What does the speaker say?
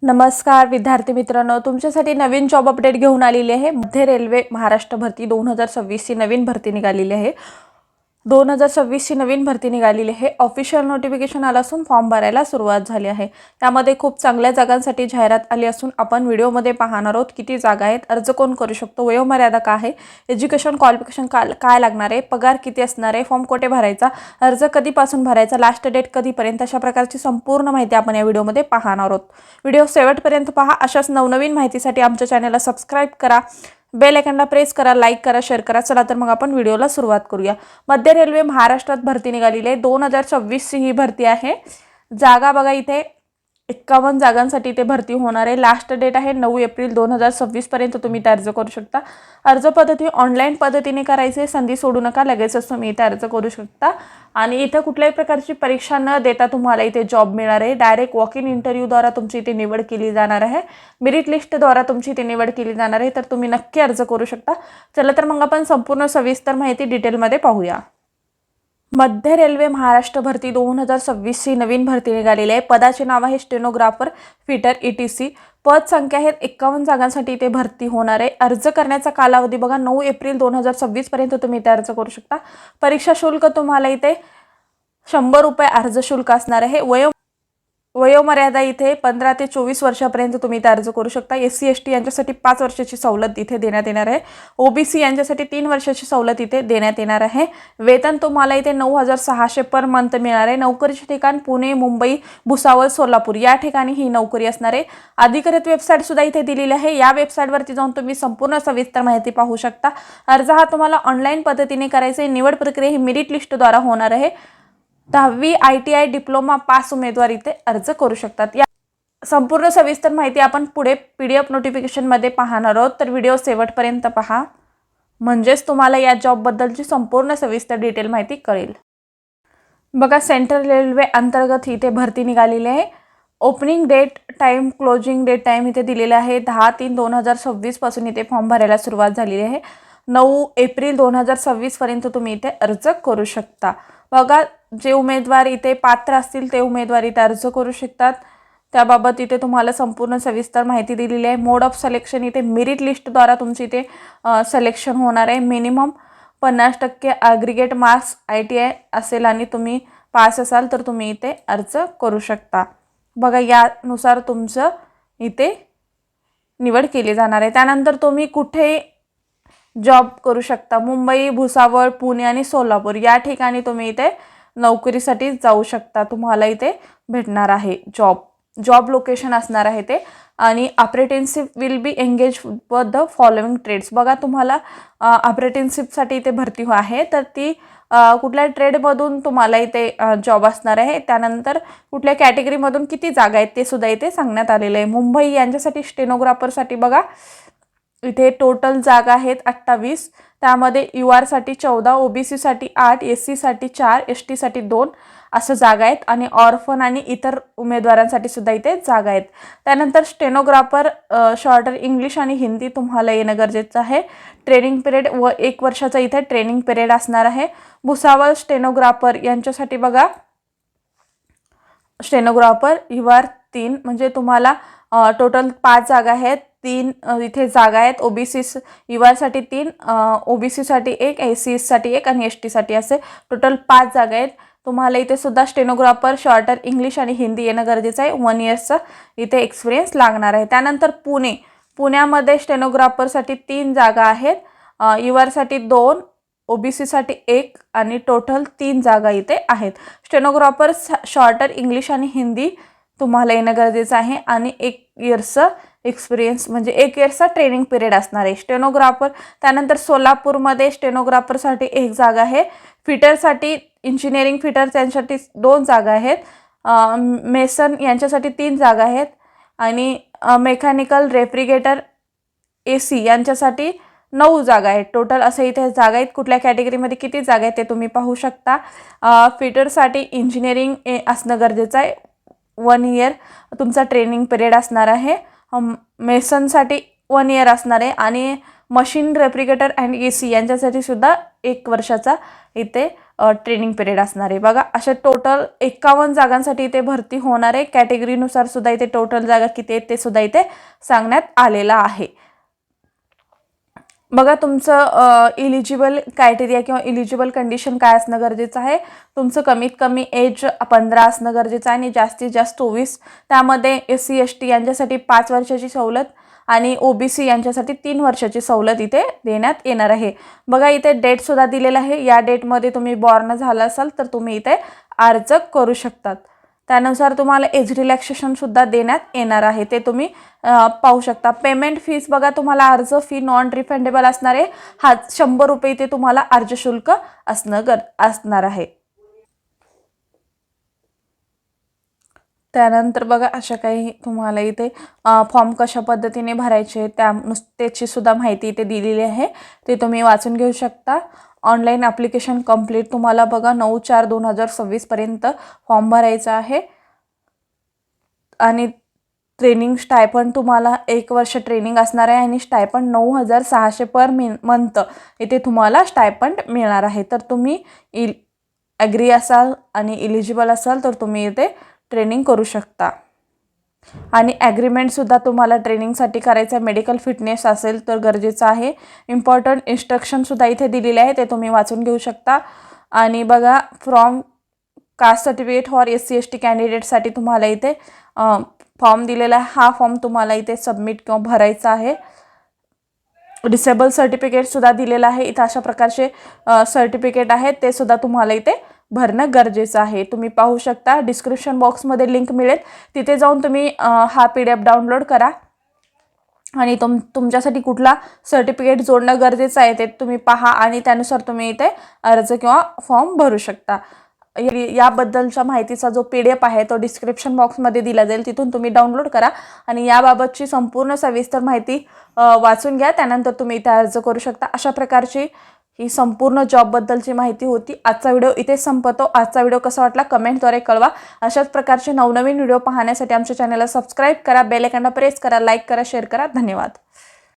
नमस्कार विद्यार्थी मित्रांनो, तुमच्यासाठी नवीन जॉब अपडेट घेऊन आलेली आहे। मध्य रेल्वे महाराष्ट्र भरती 2026 ची नवीन भरती निघालेली आहे। 2026 ची नवीन भरती निघालेली आहे। ऑफिशियल नोटिफिकेशन आलं असून फॉर्म भरायला सुरुवात झाली आहे। त्यामध्ये खूप चांगल्या जागांसाठी जाहिरात आली असून आपण व्हिडिओमध्ये पाहणार आहोत किती जागा आहेत, अर्ज कोण करू शकतो, वयोमर्यादा काय आहे, एज्युकेशन क्वालिफिकेशन काय लागणार आहे, पगार किती असणार आहे, फॉर्म कोठे भरायचा, अर्ज कधीपासून भरायचा, लास्ट डेट कधीपर्यंत, अशा प्रकारची संपूर्ण माहिती आपण या व्हिडिओमध्ये पाहणार आहोत। व्हिडिओ शेवटपर्यंत पहा। अशाच नवनवीन माहितीसाठी आमच्या चॅनलला सबस्क्राइब करा, बेल आयकॉनला प्रेस करा, लाईक करा, शेअर करा। चला तर मग आपण व्हिडिओला सुरुवात करूया। मध्य रेल्वे महाराष्ट्रात भरती निघालेली आहे। 2026 ची ही भरती आहे। जागा बघा, इथे 51 जागांसाठी इथे भरती होणार आहे। लास्ट डेट आहे 9 एप्रिल 2026 पर्यंत तुम्ही इथे अर्ज करू शकता। अर्ज पद्धती ऑनलाईन पद्धतीने करायचे, संधी सोडू नका, लगेचच तुम्ही इथे अर्ज करू शकता। आणि इथे कुठल्याही प्रकारची परीक्षा न देता तुम्हाला इथे जॉब मिळणार आहे। डायरेक्ट वॉक इन इंटरव्ह्यू द्वारा तुमची इथे निवड केली जाणार आहे। मेरिट लिस्ट द्वारा तुमची इथे निवड केली जाणार आहे, तर तुम्ही नक्की अर्ज करू शकता। चला तर मग आपण संपूर्ण सविस्तर माहिती डिटेलमध्ये पाहूया। मध्य रेल्वे महाराष्ट्र भरती 2026 ची नवीन भरती निघालेली आहे। पदाचे नाव आहे स्टेनोग्राफर, फिटर, ETC। पद संख्या आहेत 51 जागांसाठी इथे भरती होणार आहे। अर्ज करण्याचा कालावधी बघा 9 एप्रिल 2026 पर्यंत तुम्ही इथे अर्ज करू शकता। परीक्षा शुल्क तुम्हाला इथे 100 रुपये अर्ज शुल्क असणार आहे। वयोमर्यादा इथे 15 ते 24 वर्षापर्यंत तुम्ही इथे अर्ज करू शकता। SC ST यांच्यासाठी 5 वर्षाची सवलत इथे देण्यात येणार आहे। OBC यांच्यासाठी 3 वर्षाची सवलत इथे देण्यात येणार आहे। वेतन तुम्हाला इथे 9600 पर मंथ मिळणार आहे। नोकरीचे ठिकाण पुणे, मुंबई, भुसावळ, सोलापूर या ठिकाणी ही नोकरी असणार आहे। अधिकृत वेबसाईट सुद्धा इथे दिलेली आहे। या वेबसाईटवरती जाऊन तुम्ही संपूर्ण सविस्तर माहिती पाहू शकता। अर्ज हा तुम्हाला ऑनलाईन पद्धतीने करायचा आहे। निवड प्रक्रिया ही मेरिट लिस्टद्वारा होणार आहे। 10वी ITI डिप्लोमा पास उमेदवार इथे अर्ज करू शकतात। या संपूर्ण सविस्तर माहिती आपण पुढे PDF नोटिफिकेशन मध्ये पाहणार आहोत, तर व्हिडिओ शेवटपर्यंत पहा, म्हणजेच तुम्हाला या जॉब बद्दलची संपूर्ण सविस्तर डिटेल माहिती कळेल। बघा, सेंट्रल रेल्वे अंतर्गत इथे भरती निघालेली आहे। Opening date time, closing date time इथे दिलेला आहे। 10/3/2026 पासून इथे फॉर्म भरायला सुरुवात झालेली आहे। 9 एप्रिल 2026 पर्यंत तुम्ही इथे अर्ज करू शकता। बघा, जे उमेदवार इथे पात्र असतील ते उमेदवार इथे अर्ज करू शकतात। त्याबाबत इथे तुम्हाला संपूर्ण सविस्तर माहिती दिलेली आहे। मोड ऑफ सिलेक्शन इथे मेरिट लिस्टद्वारा तुमची इथे सिलेक्शन होणार आहे। मिनिमम 50% ॲग्रिगेट मार्क्स ITI असेल आणि तुम्ही पास असाल तर तुम्ही इथे अर्ज करू शकता। बघा, यानुसार तुमचं इथे निवड केली जाणार आहे। त्यानंतर तुम्ही कुठे जॉब करू शकता, मुंबई, भुसावळ, पुणे आणि सोलापूर या ठिकाणी तुम्ही इथे नोकरीसाठी जाऊ शकता। तुम्हाला इथे भेटणार आहे जॉब लोकेशन असणार आहे ते। आणि apprenticeship will be engage with the following trades. बघा, तुम्हाला अप्रेंटिसशिपसाठी इथे भरती आहे, तर ती कुठल्या ट्रेडमधून तुम्हाला इथे जॉब असणार आहे। त्यानंतर कुठल्या कॅटेगरीमधून किती जागा आहेत ते सुद्धा इथे सांगण्यात आलेलं आहे। मुंबई यांच्यासाठी स्टेनोग्राफरसाठी बघा, इथे टोटल जागा आहेत 28। त्यामध्ये UR साठी 14, OBC साठी 8, SC साठी 4, ST साठी 2 असं जागा आहेत। आणि ऑर्फन आणि इतर उमेदवारांसाठी सुद्धा इथे जागा आहेत। त्यानंतर स्टेनोग्राफर शॉर्टर इंग्लिश आणि हिंदी तुम्हाला येणं गरजेचं आहे। ट्रेनिंग पिरियड 1 वर्षाचा इथे ट्रेनिंग पिरियड असणार आहे। भुसावळ स्टेनोग्राफर यांच्यासाठी बघा, स्टेनोग्राफर UR 3 म्हणजे तुम्हाला टोटल 5 जागा आहेत। 3 इथे जागा आहेत। OBC UR साठी 3, OBC साठी 1, SC साठी 1 आणि ST साठी असे टोटल 5 जागा आहेत। तुम्हाला इथे सुद्धा स्टेनोग्राफर शॉर्टर इंग्लिश आणि हिंदी येणं गरजेचं आहे। 1 इयर्सचा इथे एक्सपिरियन्स लागणार आहे। त्यानंतर पुण्यामध्ये स्टेनोग्राफरसाठी 3 जागा आहेत। UR साठी 2, OBC साठी 1 आणि टोटल 3 जागा इथे आहेत। स्टेनोग्राफर शॉर्टर इंग्लिश आणि हिंदी तुम्हाला येणं गरजेचं आहे आणि 1 इयर्सचा एक्सपिरियन्स म्हणजे 1 इयर्सचा ट्रेनिंग पिरियड असणार आहे स्टेनोग्राफर। त्यानंतर सोलापूरमध्ये स्टेनोग्राफरसाठी 1 जागा आहे। फिटरसाठी इंजिनिअरिंग फिटर त्यांच्यासाठी 2 जागा आहेत। मेसन यांच्यासाठी 3 जागा आहेत आणि मेकॅनिकल रेफ्रिजरेटर AC यांच्यासाठी 9 जागा आहेत। टोटल असे इथे जागा आहेत। कुठल्या कॅटेगरीमध्ये किती जागा आहेत ते तुम्ही पाहू शकता। फिटरसाठी इंजिनिअरिंग असणं गरजेचं आहे। 1 इयर तुमचा ट्रेनिंग पिरियड असणार आहे। मेसनसाठी 1 इयर असणार आहे आणि मशीन रेफ्रिजरेटर अँड AC यांच्यासाठी सुद्धा 1 वर्षाचा इथे ट्रेनिंग पिरियड असणार आहे। बघा अशा टोटल 51 जागांसाठी इथे भरती होणार आहे। कॅटेगरीनुसार सुद्धा इथे टोटल जागा किती आहेत ते सुद्धा इथे सांगण्यात आलेलं आहे। बघा तुमचं इलिजिबल क्रायटेरिया किंवा इलिजिबल कंडिशन काय असणं गरजेचं आहे। तुमचं कमीत कमी एज 15 असणं गरजेचं आहे आणि जास्तीत जास्त 24। त्यामध्ये SC ST यांच्यासाठी 5 वर्षाची सवलत आणि OBC यांच्यासाठी 3 वर्षाची सवलत इथे देण्यात येणार आहे। बघा इथे डेट सुद्धा दिलेला आहे। या डेटमध्ये तुम्ही बॉर्न झाला असाल तर तुम्ही इथे अर्ज करू शकतात। त्यानुसार तुम्हाला एज रिलॅक्सेशन सुद्धा देण्यात येणार आहे, ते तुम्ही पाहू शकता। पेमेंट फीस बघा तुम्हाला अर्ज फी नॉन रिफंडेबल असणार आहे। 100 रुपये इथे तुम्हाला अर्ज शुल्क असणार आहे। त्यानंतर बघा अशा काही तुम्हाला इथे फॉर्म कशा पद्धतीने भरायचे त्याची सुद्धा माहिती इथे दिलेली आहे, ते तुम्ही वाचून घेऊ शकता। ऑनलाईन ॲप्लिकेशन कंप्लीट तुम्हाला बघा 9/4/2026 पर्यंत फॉर्म भरायचा आहे आणि ट्रेनिंग स्टायपंड तुम्हाला 1 वर्ष ट्रेनिंग असणार आहे आणि स्टायपंड 9,600 पर मंथ इथे तुम्हाला स्टायपंड मिळणार आहे। तर तुम्ही ॲग्री असाल आणि इलिजिबल असाल तर तुम्ही इथे ट्रेनिंग करू शकता आणि ॲग्रीमेंट सुद्धा तुम्हाला ट्रेनिंगसाठी करायचं आहे। मेडिकल फिटनेस असेल तर गरजेचं आहे। इम्पॉर्टंट इन्स्ट्रक्शन सुद्धा इथे दिलेले आहे, ते तुम्ही वाचून घेऊ शकता। आणि बघा from caste certificate for SC ST कॅन्डिडेटसाठी तुम्हाला इथे फॉर्म दिलेला आहे। हा फॉर्म तुम्हाला इथे सबमिट किंवा भरायचा आहे। डिसेबल सर्टिफिकेट सुद्धा दिलेला आहे। इथे अशा प्रकारचे सर्टिफिकेट आहेत, ते सुद्धा तुम्हाला इथे भरणं गरजेचं आहे। तुम्ही पाहू शकता डिस्क्रिप्शन बॉक्समध्ये लिंक मिळेल, तिथे जाऊन तुम्ही हा PDF डाउनलोड करा आणि तुमच्यासाठी कुठला सर्टिफिकेट जोडणं गरजेचं आहे ते तुम्ही पहा आणि त्यानुसार तुम्ही इथे अर्ज किंवा फॉर्म भरू शकता। याबद्दलच्या माहितीचा जो PDF आहे तो डिस्क्रिप्शन बॉक्समध्ये दिला जाईल, तिथून तुम्ही डाउनलोड करा आणि याबाबतची संपूर्ण सविस्तर माहिती वाचून घ्या। त्यानंतर तुम्ही इथे अर्ज करू शकता। अशा प्रकारची ही संपूर्ण जॉबबद्दलची माहिती होती। आजचा व्हिडिओ इथे संपतो। आजचा व्हिडिओ कसा वाटला कमेंटद्वारे कळवा। अशाच प्रकारचे नवनवीन व्हिडिओ पाहण्यासाठी आमच्या चॅनलला सबस्क्राईब करा, बेल आयकॉनला प्रेस करा, लाईक करा, शेअर करा। धन्यवाद।